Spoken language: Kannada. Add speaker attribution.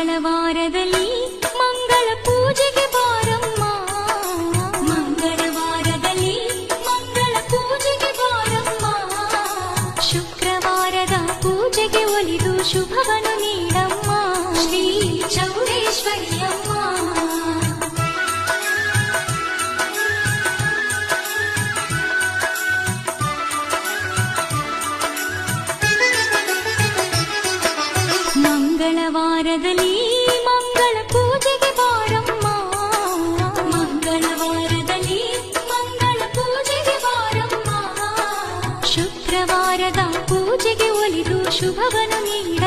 Speaker 1: ಮಂಗಳವಾರದಲ್ಲಿ ಮಂಗಳ ಪೂಜೆಗೆ ಬಾರಮ್ಮ. ಮಂಗಳವಾರದಲ್ಲಿ ಮಂಗಳ ಪೂಜೆಗೆ ಬಾರಮ್ಮ. ಶುಕ್ರವಾರದ ಪೂಜೆಗೆ ಒಲಿದು ಶುಭವನ್ನು ನೀಡಮ್ಮ. ಶ್ರೀ ಚೌಡೇಶ್ವರಿಯಮ್ಮ. ಮಂಗಳವಾರದಲ್ಲಿ ಮಂಗಳ ಪೂಜೆಗೆ ಬಾರಮ್ಮ. ಮಂಗಳವಾರದಲ್ಲಿ ಮಂಗಳ ಪೂಜೆಗೆ ಬಾರಮ್ಮ. ಶುಕ್ರವಾರದ ಪೂಜೆಗೆ ಒಲಿದು ಶುಭವನ್ನು ನೀಡ